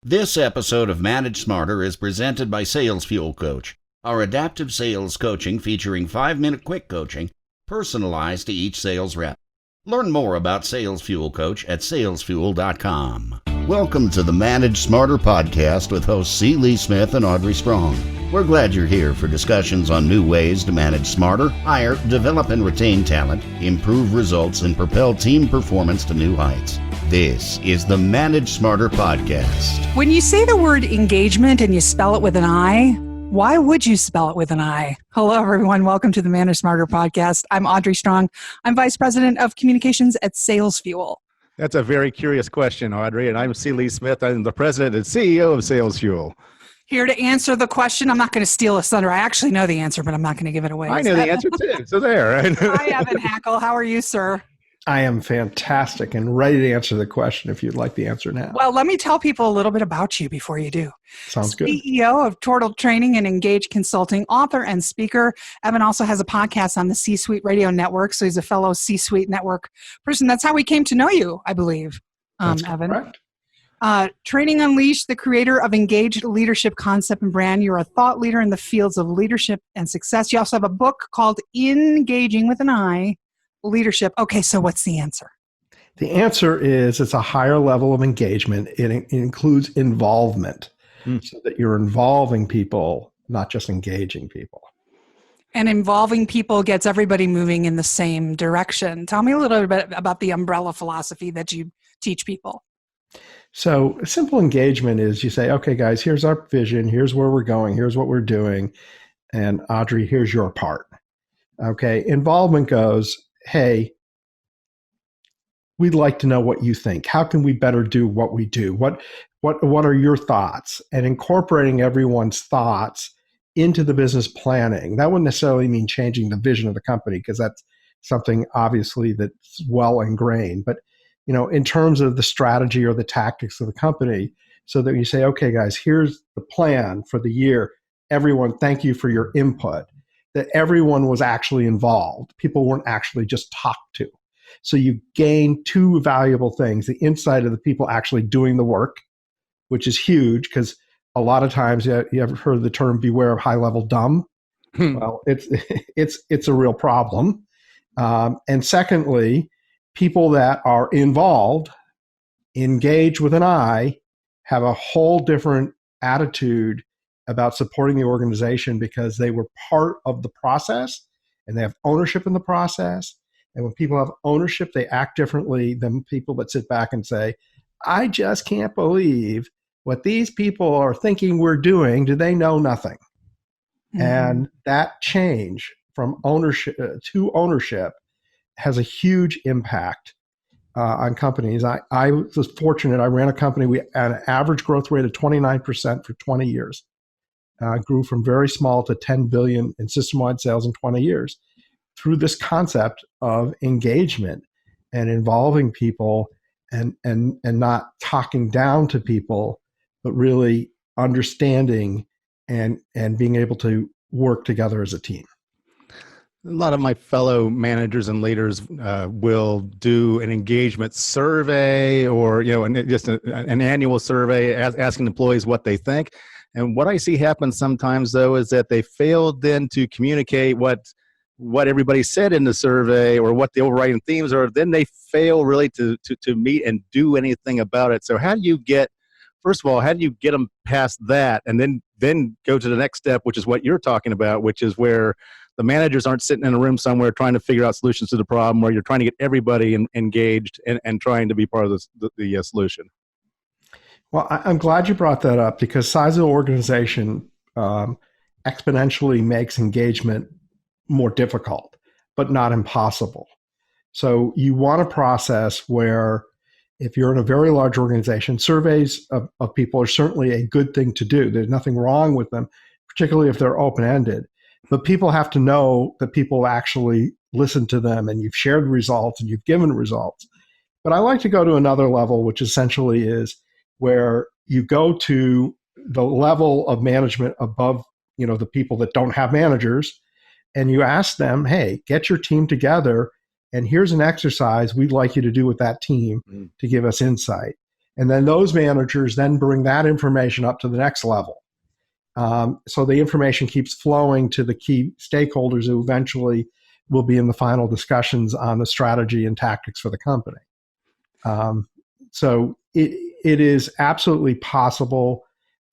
This episode of Manage Smarter is presented by Sales Fuel Coach, our adaptive sales coaching featuring 5-minute quick coaching personalized to each sales rep. Learn more about Sales Fuel Coach at salesfuel.com. Welcome to the Manage Smarter podcast with hosts C. Lee Smith and Audrey Strong. We're glad you're here for discussions on new ways to manage smarter, hire, develop and retain talent, improve results, and propel team performance to new heights. This is the Manage Smarter podcast. When you say the word engagement and you spell it with an I, why would you spell it with an I? Hello, everyone. Welcome to the Manage Smarter podcast. I'm Audrey Strong. I'm Vice President of Communications at Sales Fuel. That's a very curious question, Audrey. And I'm C. Lee Smith. I'm the President and CEO of Sales Fuel. Here to answer the question. I'm not going to steal a thunder. I actually know the answer, but I'm not going to give it away. I know the answer too. So there. Hi, Evan Hackel. How are you, sir? I am fantastic and ready to answer the question if you'd like the answer now. Well, let me tell people a little bit about you before you do. Sounds good. CEO of Tortal Training and Ingage Consulting, author and speaker. Evan also has a podcast on the C-Suite Radio Network, so he's a fellow C-Suite Network person. That's how we came to know you, I believe, That's Evan. correct. Training Unleashed, the creator of Ingaged Leadership Concept and Brand. You're a thought leader in the fields of leadership and success. You also have a book called Ingaging with an I, Leadership. Okay, so what's the answer? The answer is it's a higher level of engagement. It includes involvement, so that you're involving people, not just engaging people. And involving people gets everybody moving in the same direction. Tell me a little bit about the umbrella philosophy that you teach people. So simple engagement is you say, okay, guys, here's our vision. Here's where we're going. Here's what we're doing. And Audrey, here's your part. Okay. Involvement goes, hey, we'd like to know what you think. How can we better do what we do? What are your thoughts? And incorporating everyone's thoughts into the business planning. That wouldn't necessarily mean changing the vision of the company, because that's something obviously that's well ingrained. But in terms of the strategy or the tactics of the company, so that you say, okay, guys, here's the plan for the year. Everyone, thank you for your input. That everyone was actually involved. People weren't actually just talked to. So you gain two valuable things: the insight of the people actually doing the work, which is huge, because a lot of times you ever heard the term "beware of high-level dumb." Well, it's a real problem. And secondly, people that are involved, engage with an I, have a whole different attitude about supporting the organization because they were part of the process and they have ownership in the process. And when people have ownership, they act differently than people that sit back and say, I just can't believe what these people are thinking we're doing. Do they know nothing? Mm-hmm. And that change from ownership to ownership has a huge impact on companies. I was fortunate. I ran a company. We had an average growth rate of 29% for 20 years. Grew from very small to 10 billion in system-wide sales in 20 years through this concept of engagement and involving people and not talking down to people, but really understanding and being able to work together as a team. A lot of my fellow managers and leaders will do an engagement survey or just an annual survey asking employees what they think. And what I see happen sometimes, though, is that they fail then to communicate what everybody said in the survey or what the overriding themes are. Then they fail really to meet and do anything about it. So how do you get them past that and then go to the next step, which is what you're talking about, which is where the managers aren't sitting in a room somewhere trying to figure out solutions to the problem, where you're trying to get everybody engaged and trying to be part of the solution? Well, I'm glad you brought that up, because size of the organization exponentially makes engagement more difficult, but not impossible. So you want a process where, if you're in a very large organization, surveys of people are certainly a good thing to do. There's nothing wrong with them, particularly if they're open-ended. But people have to know that people actually listen to them and you've shared results and you've given results. But I like to go to another level, which essentially is where you go to the level of management above, the people that don't have managers, and you ask them, hey, get your team together, and here's an exercise we'd like you to do with that team to give us insight. And then those managers then bring that information up to the next level. So the information keeps flowing to the key stakeholders who eventually will be in the final discussions on the strategy and tactics for the company. So it is absolutely possible.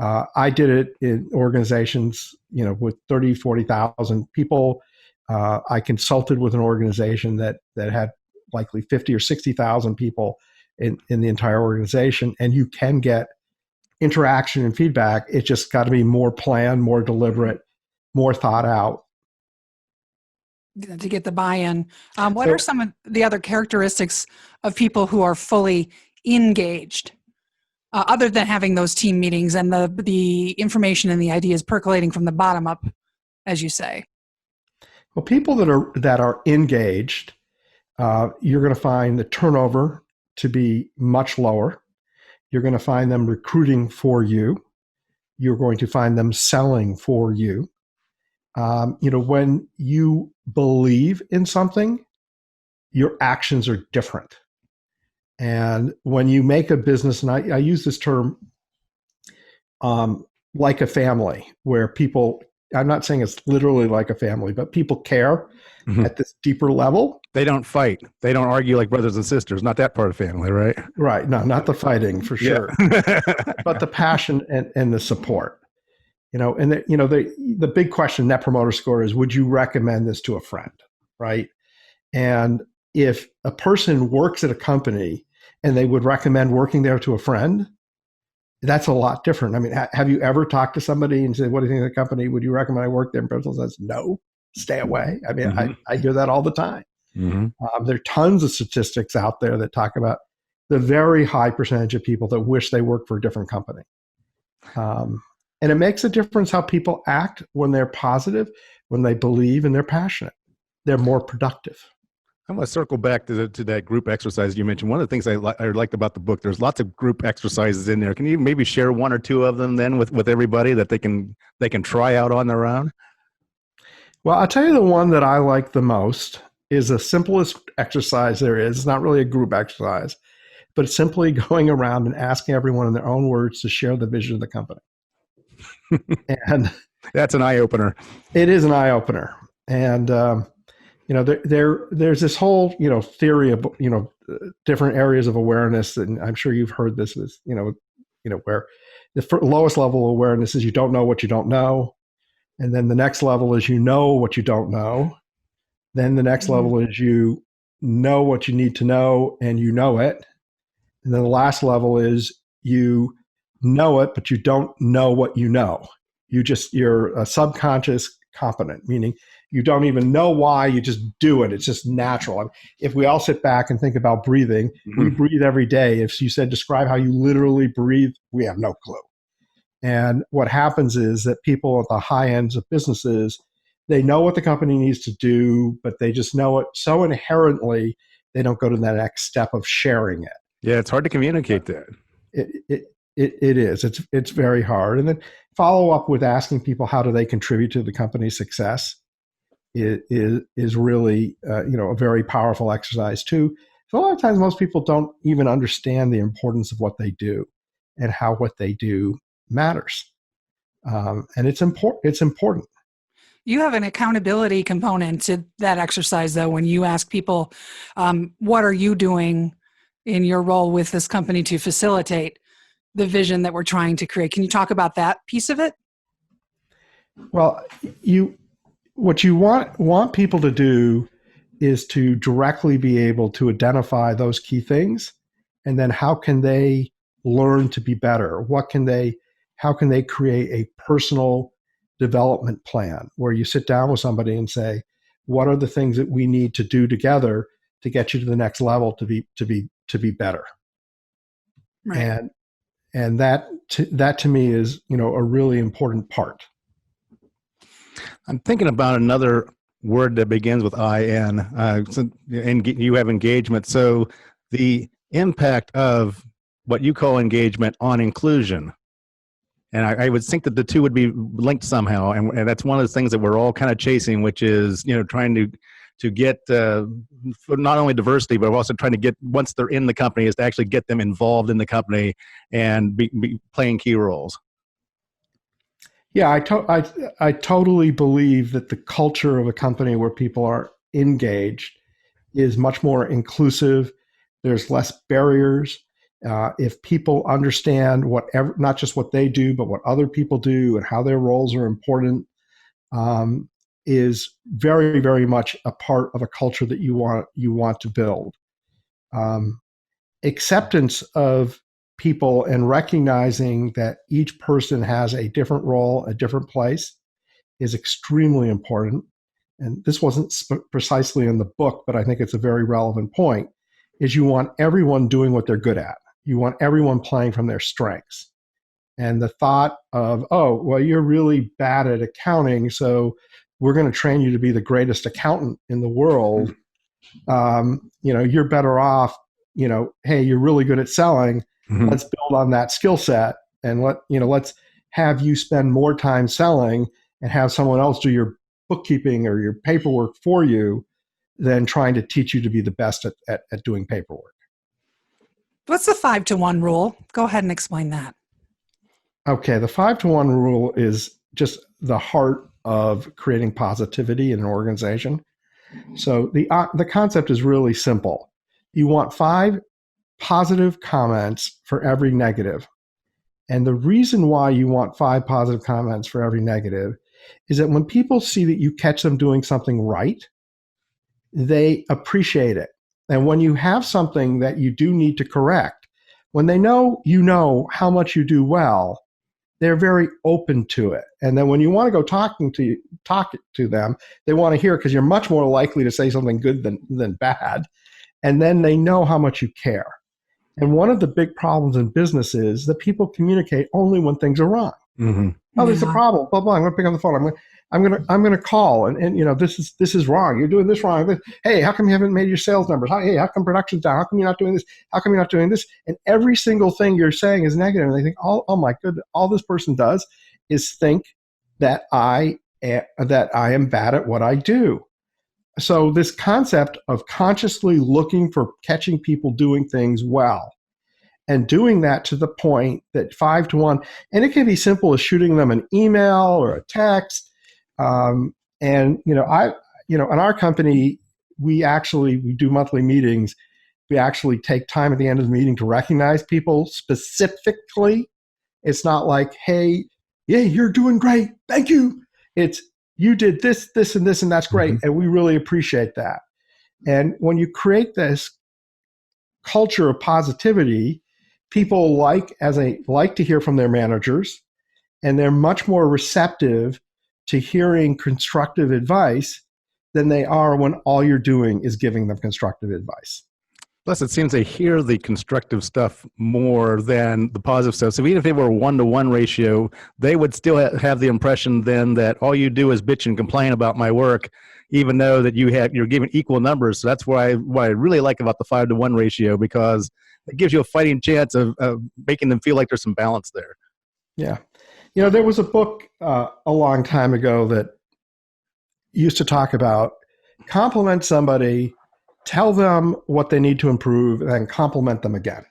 I did it in organizations, with 30, 40,000 people. I consulted with an organization that had likely 50 or 60,000 people in the entire organization, and you can get interaction and feedback. It just got to be more planned, more deliberate, more thought out. To get the buy-in. What are some of the other characteristics of people who are fully engaged, other than having those team meetings and the information and the ideas percolating from the bottom up, as you say? Well, people that are engaged, you're going to find the turnover to be much lower. You're going to find them recruiting for you. You're going to find them selling for you. When you believe in something, your actions are different. And when you make a business, and I use this term like a family, where people, I'm not saying it's literally like a family, but people care at this deeper level. They don't fight. They don't argue like brothers and sisters. Not that part of family, right? Right. No, not the fighting for sure, but the passion and the support. The big question, Net Promoter Score, is would you recommend this to a friend, right? And if a person works at a company and they would recommend working there to a friend, that's a lot different. I mean, have you ever talked to somebody and said, what do you think of the company? Would you recommend I work there? And person says, no, stay away. I mean, I hear that all the time. There are tons of statistics out there that talk about the very high percentage of people that wish they worked for a different company. And it makes a difference how people act when they're positive, when they believe and they're passionate. They're more productive. I'm going to circle back to that group exercise you mentioned. One of the things I liked about the book, there's lots of group exercises in there. Can you maybe share one or two of them then with everybody that they can try out on their own? Well, I'll tell you the one that I like the most is the simplest exercise there is. It's not really a group exercise, but it's simply going around and asking everyone in their own words to share the vision of the company. And that's an eye-opener. It is an eye-opener. And, there's this whole, theory of, different areas of awareness. And I'm sure you've heard this is, where the lowest level of awareness is you don't know what you don't know. And then the next level is you know what you don't know. Then the next level is you know what you need to know and you know it. And then the last level is you know it, but you don't know what you know. You're a subconscious competent, meaning you don't even know why, you just do it. It's just natural. I mean, if we all sit back and think about breathing, we breathe every day. If you said, describe how you literally breathe, we have no clue. And what happens is that people at the high ends of businesses, they know what the company needs to do, but they just know it so inherently, they don't go to that next step of sharing it. Yeah, it's hard to communicate that. It is. It's very hard. And then follow up with asking people how do they contribute to the company's success is really a very powerful exercise too. So a lot of times most people don't even understand the importance of what they do and how what they do matters. And it's important. You have an accountability component to that exercise, though, when you ask people, what are you doing in your role with this company to facilitate the vision that we're trying to create? Can you talk about that piece of it? Well, what you want people to do is to directly be able to identify those key things, and then how can they learn to be better? How can they create a personal development plan where you sit down with somebody and say, what are the things that we need to do together to get you to the next level to be better? Right. And that to me is, a really important part. I'm thinking about another word that begins with IN. And you have engagement. So the impact of what you call engagement on inclusion. And I would think that the two would be linked somehow. And that's one of the things that we're all kind of chasing, which is, trying to to get not only diversity, but also trying to get, once they're in the company, is to actually get them involved in the company and be playing key roles. Yeah, I totally believe that the culture of a company where people are engaged is much more inclusive. There's less barriers. If people understand whatever, not just what they do, but what other people do and how their roles are important, is very, very much a part of a culture that you want to build. Acceptance of people and recognizing that each person has a different role, a different place, is extremely important. And this wasn't precisely in the book, but I think it's a very relevant point, is you want everyone doing what they're good at. You want everyone playing from their strengths. And the thought of, oh, well, you're really bad at accounting, so we're going to train you to be the greatest accountant in the world. You're better off, hey, you're really good at selling. Mm-hmm. Let's build on that skill set, and let's have you spend more time selling and have someone else do your bookkeeping or your paperwork for you than trying to teach you to be the best at doing paperwork. What's the 5-to-1 rule? Go ahead and explain that. Okay, the 5-to-1 rule is just the heart of creating positivity in an organization. So the concept is really simple. You want 5 positive comments for every negative. And the reason why you want 5 positive comments for every negative is that when people see that you catch them doing something right, they appreciate it. And when you have something that you do need to correct, when they know how much you do well, they're very open to it. And then when you want to go talk to them, they want to hear it because you're much more likely to say something good than bad. And then they know how much you care. And one of the big problems in business is that people communicate only when things are wrong. Mm-hmm. Oh, there's a problem. Blah blah. I'm going to pick up the phone. I'm going to call and this is wrong. You're doing this wrong. Hey, how come you haven't made your sales numbers? Hey, how come production's down? How come you're not doing this? How come you're not doing this? And every single thing you're saying is negative. And they think, oh my goodness, all this person does is think that I am bad at what I do. So this concept of consciously looking for catching people doing things well and doing that to the point that 5-to-1, and it can be simple as shooting them an email or a text. In our company, we do monthly meetings. We actually take time at the end of the meeting to recognize people specifically. It's not like, hey, yeah, you're doing great. Thank you. It's, you did this, this, and this, and that's great. Mm-hmm. And we really appreciate that. And when you create this culture of positivity, people like to hear from their managers, and they're much more receptive to hearing constructive advice than they are when all you're doing is giving them constructive advice. Plus, it seems they hear the constructive stuff more than the positive stuff. So even if they were a 1-to-1 ratio, they would still have the impression then that all you do is bitch and complain about my work, even though that you're given equal numbers. So that's what I really like about the 5-to-1 ratio, because it gives you a fighting chance of making them feel like there's some balance there. Yeah. There was a book a long time ago that used to talk about compliment somebody, tell them what they need to improve, and then compliment them again.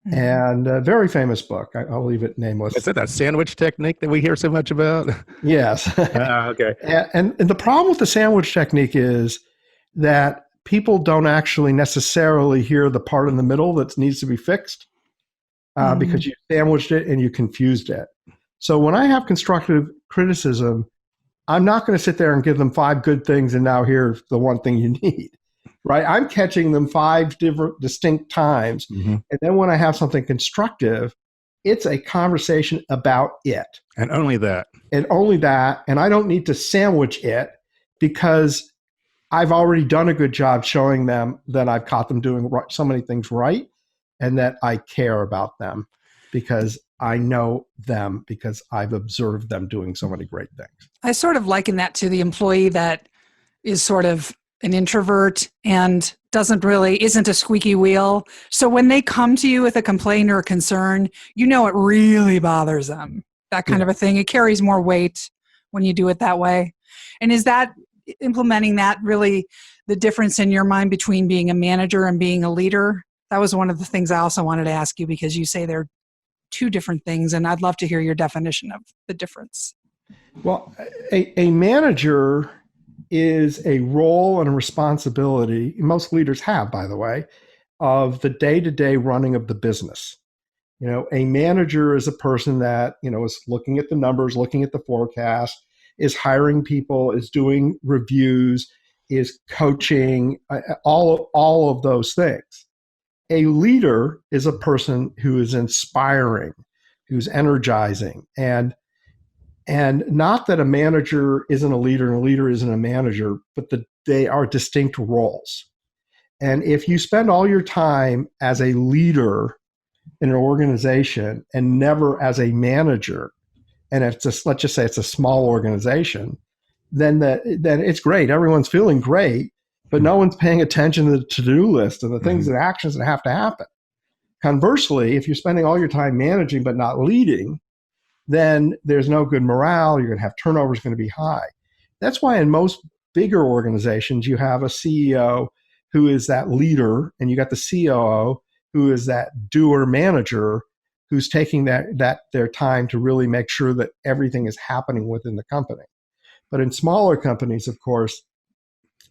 Mm-hmm. And a very famous book. I'll leave it nameless. Is it that sandwich technique that we hear so much about? Yes. Okay. And the problem with the sandwich technique is that people don't actually necessarily hear the part in the middle that needs to be fixed because you sandwiched it and you confused it. So when I have constructive criticism, I'm not going to sit there and give them 5 good things and now here's the one thing you need. Right? I'm catching them 5 different distinct times. Mm-hmm. And then when I have something constructive, it's a conversation about it. And only that. And only that. And I don't need to sandwich it because I've already done a good job showing them that I've caught them doing so many things right and that I care about them because I know them, because I've observed them doing so many great things. I sort of liken that to the employee that is sort of an introvert and isn't a squeaky wheel. So when they come to you with a complaint or a concern, it really bothers them. That kind of a thing. It carries more weight when you do it that way. And is that implementing that really the difference in your mind between being a manager and being a leader? That was one of the things I also wanted to ask you, because you say they're two different things, and I'd love to hear your definition of the difference. Well, a manager is a role and a responsibility, most leaders have, by the way, of the day-to-day running of the business. A manager is a person that, is looking at the numbers, looking at the forecast, is hiring people, is doing reviews, is coaching, all of those things. A leader is a person who is inspiring, who's energizing, and not that a manager isn't a leader and a leader isn't a manager, but they are distinct roles. And if you spend all your time as a leader in an organization and never as a manager, and if let's just say it's a small organization, then it's great. Everyone's feeling great, but no one's paying attention to the to-do list and the things and actions that have to happen. Conversely, if you're spending all your time managing but not leading, then there's no good morale. You're going to have turnover is going to be high. That's why in most bigger organizations, you have a CEO who is that leader, and you got the COO who is that doer manager who's taking their time to really make sure that everything is happening within the company. But in smaller companies, of course,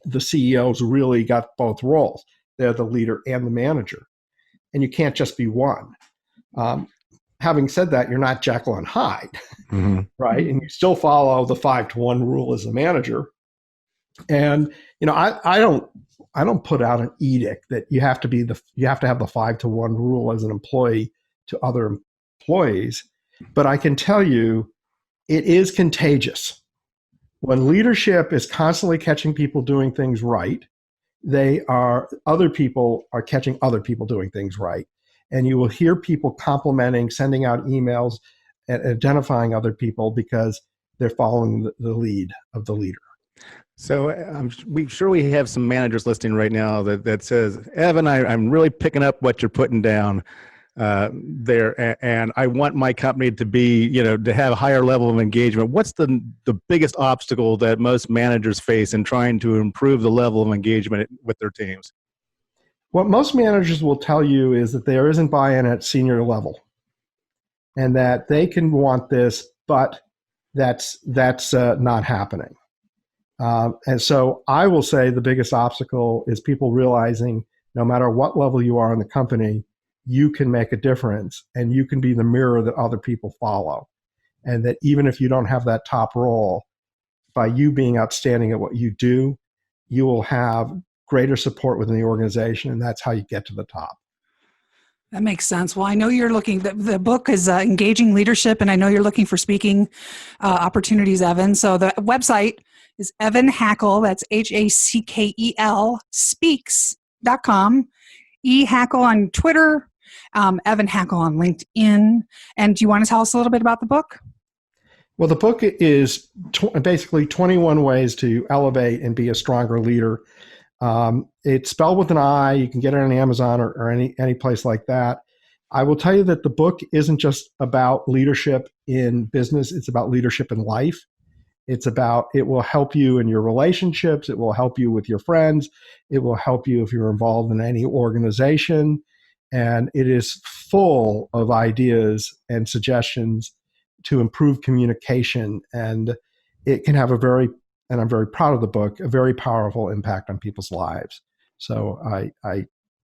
the CEO's really got both roles. They're the leader and the manager. And you can't just be one. Having said that, you're not Jekyll and Hyde, right? And you still follow the 5-to-1 rule as a manager. And I don't put out an edict that you have to have the 5-to-1 rule as an employee to other employees, but I can tell you it is contagious. When leadership is constantly catching people doing things right, other people are catching other people doing things right. And you will hear people complimenting, sending out emails, and identifying other people because they're following the lead of the leader. So I'm sure we have some managers listening right now that says, Evan, I'm really picking up what you're putting down there, and I want my company to be, to have a higher level of engagement. What's the biggest obstacle that most managers face in trying to improve the level of engagement with their teams? What most managers will tell you is that there isn't buy-in at senior level, and that they can want this, but that's not happening. And so I will say the biggest obstacle is people realizing no matter what level you are in the company, you can make a difference, and you can be the mirror that other people follow. And that even if you don't have that top role, by you being outstanding at what you do, you will have greater support within the organization, and that's how you get to the top. That makes sense. Well, I know you're looking, the book is Engaging Leadership, and I know you're looking for speaking opportunities, Evan. So the website is Evan Hackel, that's Hackel, speaks.com, Hackel on Twitter, Evan Hackel on LinkedIn. And do you want to tell us a little bit about the book? Well, the book is basically 21 ways to elevate and be a stronger leader. It's spelled with an I. You can get it on Amazon or any place like that. I will tell you that the book isn't just about leadership in business. It's about leadership in life. It will help you in your relationships. It will help you with your friends. It will help you if you're involved in any organization. And it is full of ideas and suggestions to improve communication. And it can have and I'm very proud of the book, a very powerful impact on people's lives. So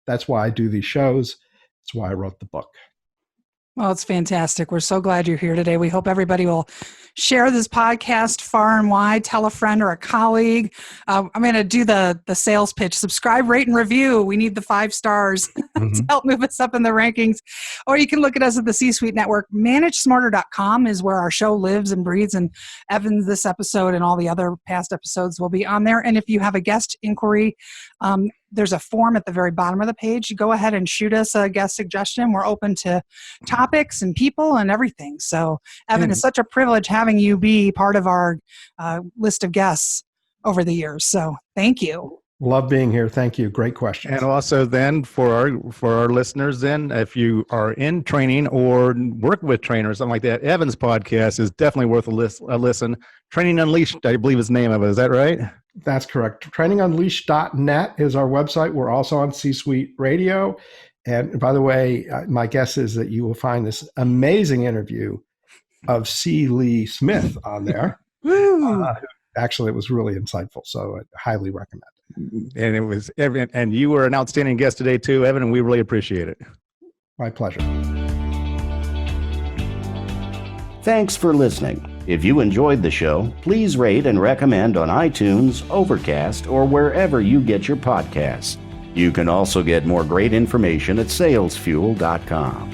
that's why I do these shows. That's why I wrote the book. Well, it's fantastic. We're so glad you're here today. We hope everybody will share this podcast far and wide, tell a friend or a colleague. I'm going to do the sales pitch. Subscribe, rate, and review. We need the 5 stars to help move us up in the rankings. Or you can look at us at the C-Suite Network. ManageSmarter.com is where our show lives and breathes. And Evan, this episode and all the other past episodes will be on there. And if you have a guest inquiry, there's a form at the very bottom of the page. You go ahead and shoot us a guest suggestion. We're open to topics and people and everything. So, Evan, it's such a privilege having you be part of our list of guests over the years. So, thank you. Love being here. Thank you. Great question. And also then for our listeners, then if you are in training or work with trainers, something like that, Evan's podcast is definitely worth a listen. Training Unleashed, I believe is the name of it. Is that right? That's correct. TrainingUnleashed.net is our website. We're also on C-Suite Radio. And by the way, my guess is that you will find this amazing interview of C. Lee Smith on there. Actually, it was really insightful, so I highly recommend it. And it was Evan, and you were an outstanding guest today too, Evan, and we really appreciate it. My pleasure. Thanks for listening. If you enjoyed the show, please rate and recommend on iTunes, Overcast, or wherever you get your podcasts. You can also get more great information at salesfuel.com.